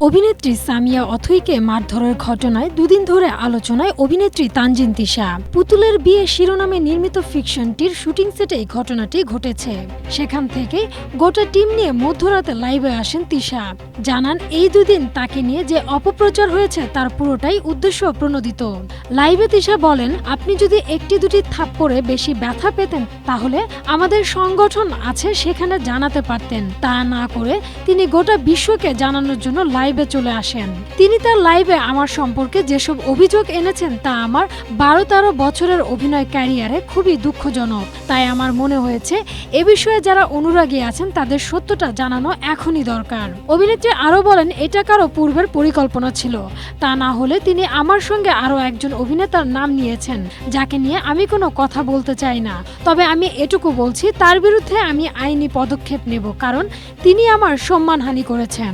অভিনেত্রী সামিয়া অথইকে মারধরের ঘটনায় দুদিন ধরে আলোচনায় অভিনেত্রী তানজিন তিশা। পুতুলের বিয়ে শিরোনামে নির্মিত ফিকশনটির শুটিং সেটে এই ঘটনাটি ঘটেছে। সেখান থেকে গোটা টিম নিয়ে মধ্যরাতে লাইভে আসেন তিশা। জানান এই দুদিন তাকে নিয়ে যে অপপ্রচার হয়েছে তার পুরোটাই উদ্দেশ্য প্রণোদিত। লাইভে তিশা বলেন, আপনি যদি একটি দুটি থাপ্পড়ে বেশি ব্যথা পেতেন তাহলে আমাদের সংগঠন আছে সেখানে জানাতে পারতেন। তা না করে তিনি গোটা বিশ্বকে জানানোর জন্য লাইভে চলে আসেন। তিনি তার লাইভে আমার সম্পর্কে যেসব অভিযোগ এনেছেন তা আমার 12-13 বছরের অভিনয় ক্যারিয়ারে খুবই দুঃখজনক। তাই আমার মনে হয়েছে এ বিষয়ে যারা অনুরাগী আছেন তাদের সত্যটা জানানো এখনই দরকার। অভিনেত্রী আরও বলেন, এটা কারো পূর্বের পরিকল্পনা ছিল। তা না হলে তিনি আমার সঙ্গে আরও একজন অভিনেতার নাম নিয়েছেন যাকে নিয়ে আমি কোনো কথা বলতে চাই না। তবে আমি এটুকু বলছি, তার বিরুদ্ধে আমি আইনি পদক্ষেপ নেব, কারণ তিনি আমার সম্মানহানি করেছেন।